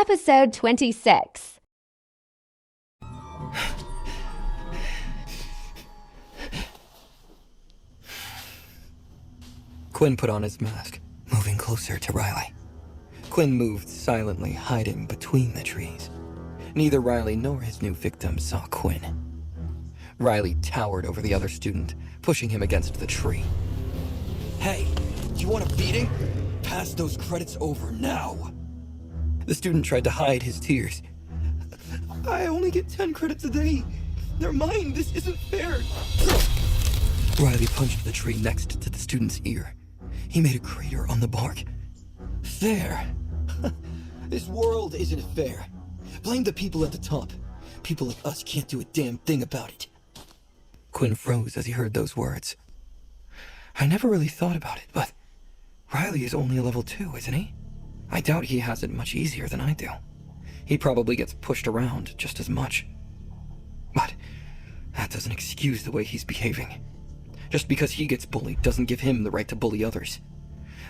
Episode 26. Quinn put on his mask, moving closer to Riley. Quinn moved silently, hiding between the trees. Neither Riley nor his new victim saw Quinn. Riley towered over the other student, pushing him against the tree. "Hey, do you want a beating? Pass those credits over now." The student tried to hide his tears. "I only get 10 credits a day. They're mine. This isn't fair." Riley punched the tree next to the student's ear. He made a crater on the bark. "Fair? This world isn't fair. Blame the people at the top. People like us can't do a damn thing about it." Quinn froze as he heard those words. "I never really thought about it, but Riley is only a level 2, isn't he? I doubt he has it much easier than I do. He probably gets pushed around just as much. But that doesn't excuse the way he's behaving. Just because he gets bullied doesn't give him the right to bully others.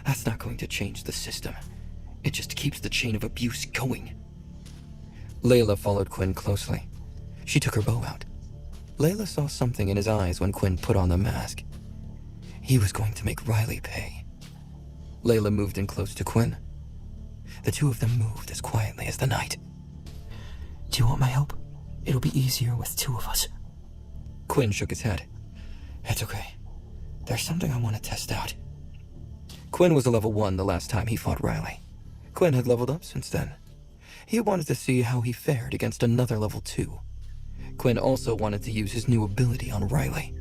That's not going to change the system. It just keeps the chain of abuse going." Layla followed Quinn closely. She took her bow out. Layla saw something in his eyes when Quinn put on the mask. He was going to make Riley pay. Layla moved in close to Quinn. The two of them moved as quietly as the night. "Do you want my help? It'll be easier with two of us." Quinn shook his head. "It's okay. There's something I want to test out." Quinn was a level 1 the last time he fought Riley. Quinn had leveled up since then. He wanted to see how he fared against another level 2. Quinn also wanted to use his new ability on Riley.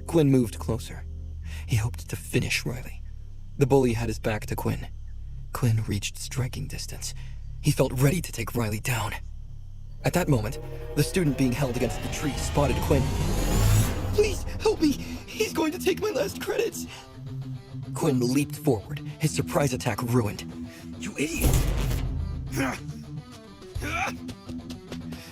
Quinn moved closer. He hoped to finish Riley. The bully had his back to Quinn. Quinn reached striking distance. He felt ready to take Riley down. At that moment, the student being held against the tree spotted Quinn. "Please, help me! He's going to take my last credits!" Quinn leaped forward, his surprise attack ruined. "You idiot!"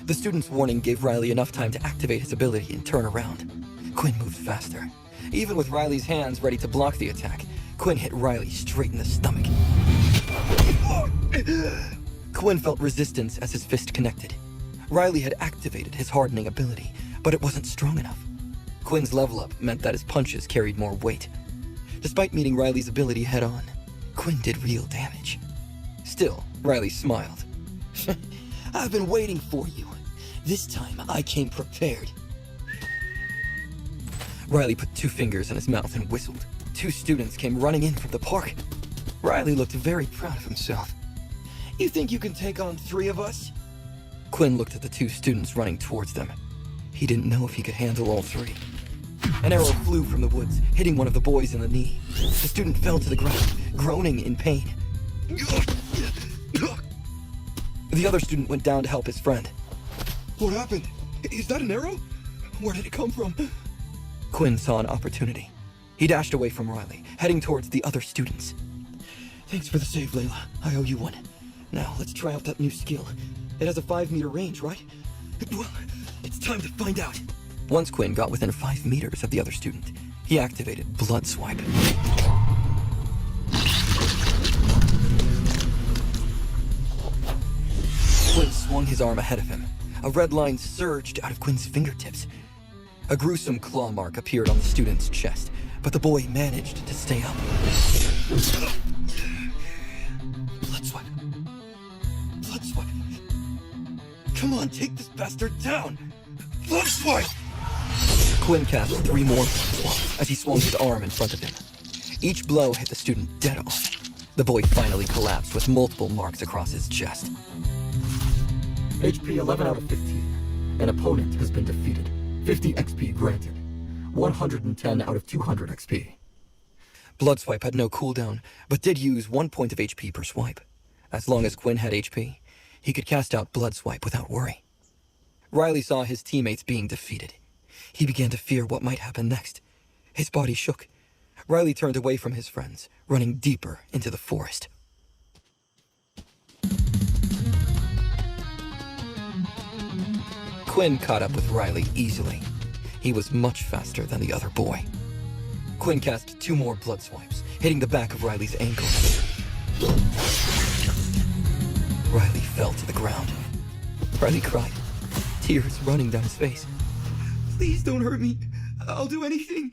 The student's warning gave Riley enough time to activate his ability and turn around. Quinn moved faster. Even with Riley's hands ready to block the attack, Quinn hit Riley straight in the stomach. Quinn felt resistance as his fist connected. Riley had activated his hardening ability, but it wasn't strong enough. Quinn's level up meant that his punches carried more weight. Despite meeting Riley's ability head-on, Quinn did real damage. Still, Riley smiled. "I've been waiting for you. This time I came prepared." Riley put 2 fingers in his mouth and whistled. 2 students came running in from the park. Riley looked very proud of himself. "You think you can take on 3 of us?" Quinn looked at the 2 students running towards them. He didn't know if he could handle all 3. An arrow flew from the woods, hitting one of the boys in the knee. The student fell to the ground, groaning in pain. The other student went down to help his friend. "What happened? Is that an arrow? Where did it come from?" Quinn saw an opportunity. He dashed away from Riley, heading towards the other students. "Thanks for the save, Layla. I owe you one. Now, let's try out that new skill. It has a 5-meter range, right? Well, it's time to find out." Once Quinn got within 5 meters of the other student, he activated Blood Swipe. Quinn swung his arm ahead of him. A red line surged out of Quinn's fingertips. A gruesome claw mark appeared on the student's chest, but the boy managed to stay up. Blood Swipe. Blood Swipe. Come on, take this bastard down. Blood Swipe! Quinn cast 3 more blood swipes as he swung his arm in front of him. Each blow hit the student dead on. The boy finally collapsed with multiple marks across his chest. HP 11 out of 15. An opponent has been defeated. 50 XP granted. 110 out of 200 XP. Blood Swipe had no cooldown, but did use 1 point of HP per swipe. As long as Quinn had HP, he could cast out Blood Swipe without worry. Riley saw his teammates being defeated. He began to fear what might happen next. His body shook. Riley turned away from his friends, running deeper into the forest. Quinn caught up with Riley easily. He was much faster than the other boy. Quinn cast 2 more blood swipes, hitting the back of Riley's ankle. Riley fell to the ground. Riley cried, tears running down his face. Please don't hurt me. I'll do anything.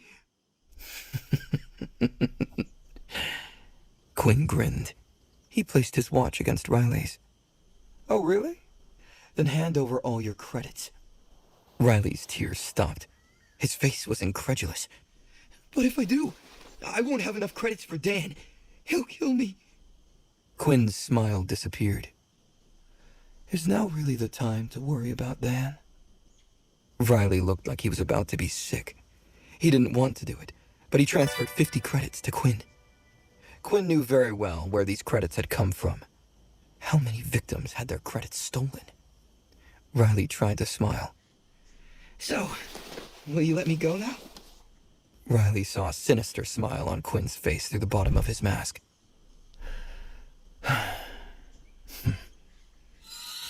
Quinn grinned. He placed his watch against Riley's. Oh, really? Then hand over all your credits. Riley's tears stopped. His face was incredulous. But if I do, I won't have enough credits for Dan. He'll kill me. Quinn's smile disappeared. Is now really the time to worry about Dan? Riley looked like he was about to be sick. He didn't want to do it, but he transferred 50 credits to Quinn. Quinn knew very well where these credits had come from. How many victims had their credits stolen? Riley tried to smile. So, will you let me go now? Riley saw a sinister smile on Quinn's face through the bottom of his mask.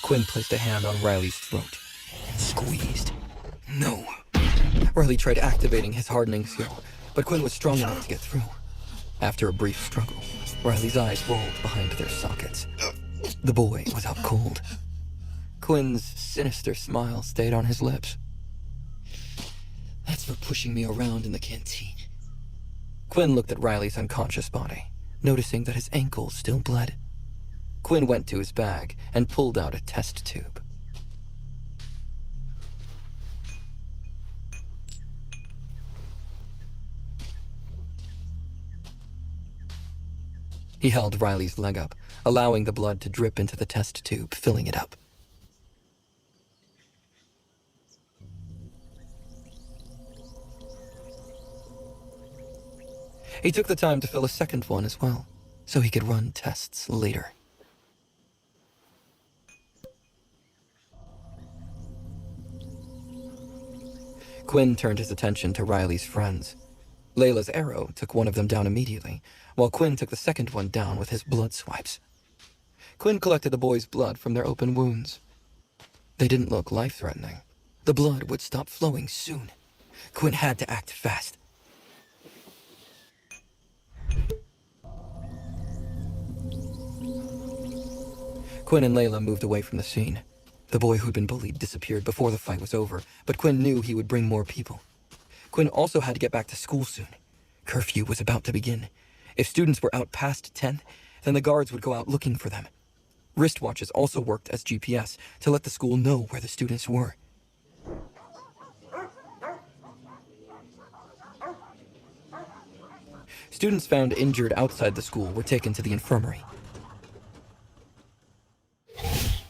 Quinn placed a hand on Riley's throat and squeezed. No. Riley tried activating his hardening skill, but Quinn was strong enough to get through. After a brief struggle, Riley's eyes rolled behind their sockets. The boy was out cold. Quinn's sinister smile stayed on his lips. That's for pushing me around in the canteen. Quinn looked at Riley's unconscious body, noticing that his ankles still bled. Quinn went to his bag and pulled out a test tube. He held Riley's leg up, allowing the blood to drip into the test tube, filling it up. He took the time to fill a second one as well, so he could run tests later. Quinn turned his attention to Riley's friends. Layla's arrow took one of them down immediately, while Quinn took the second one down with his blood swipes. Quinn collected the boys' blood from their open wounds. They didn't look life-threatening. The blood would stop flowing soon. Quinn had to act fast. Quinn and Layla moved away from the scene. The boy who'd been bullied disappeared before the fight was over, but Quinn knew he would bring more people. Quinn also had to get back to school soon. Curfew was about to begin. If students were out past 10, then the guards would go out looking for them. Wristwatches also worked as GPS to let the school know where the students were. Students found injured outside the school were taken to the infirmary.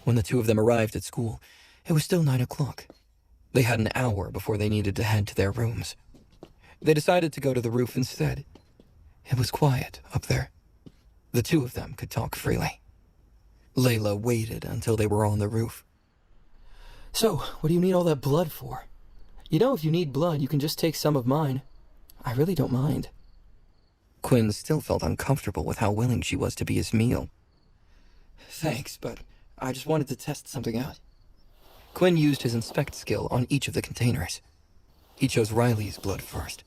When the two of them arrived at school, it was still 9 o'clock. They had an hour before they needed to head to their rooms. They decided to go to the roof instead. It was quiet up there. The two of them could talk freely. Layla waited until they were on the roof. So, what do you need all that blood for? You know, if you need blood, you can just take some of mine. I really don't mind. Quinn still felt uncomfortable with how willing she was to be his meal. Thanks, but I just wanted to test something out. Quinn used his inspect skill on each of the containers. He chose Riley's blood first.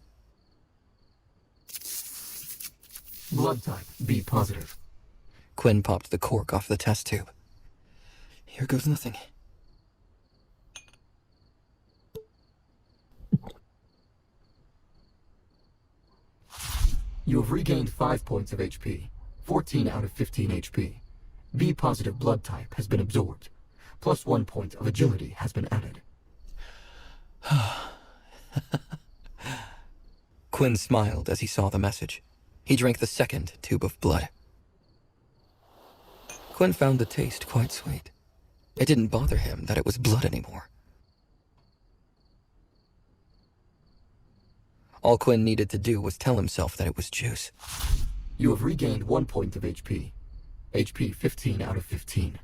Blood type B positive. Quinn popped the cork off the test tube. Here goes nothing. You have regained 5 points of HP, 14 out of 15 HP. B positive blood type has been absorbed. Plus 1 point of agility has been added. Quinn smiled as he saw the message. He drank the second tube of blood. Quinn found the taste quite sweet. It didn't bother him that it was blood anymore. All Quinn needed to do was tell himself that it was juice. You have regained 1 point of HP. HP 15 out of 15.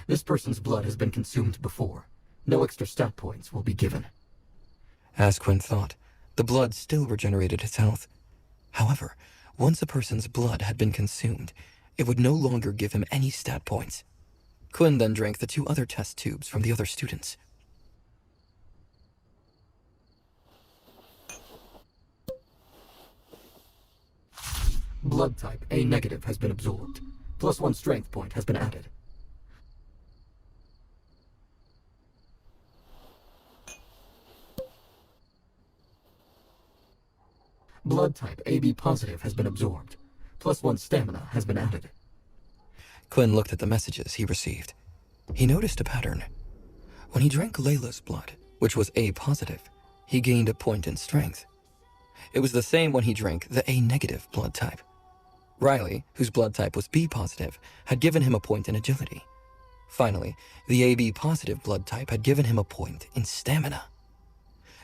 This person's blood has been consumed before. No extra stat points will be given. As Quinn thought, the blood still regenerated his health. However, once a person's blood had been consumed, it would no longer give him any stat points. Quinn then drank the 2 other test tubes from the other students. Blood type A negative has been absorbed. Plus 1 strength point has been added. blood type AB positive has been absorbed. +1 stamina has been added. Quinn looked at the messages he received. He noticed a pattern. When he drank Layla's blood, which was A positive, he gained a point in strength. It was the same when he drank the A negative blood type. Riley, whose blood type was B positive, had given him a point in agility. Finally, the AB positive blood type had given him a point in stamina.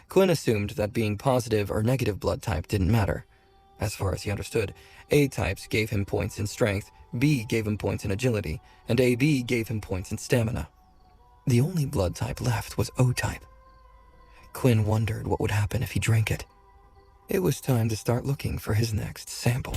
Quinn assumed that being positive or negative blood type didn't matter. As far as he understood, A types gave him points in strength, B gave him points in agility, and AB gave him points in stamina. The only blood type left was O type. Quinn wondered what would happen if he drank it. It was time to start looking for his next sample.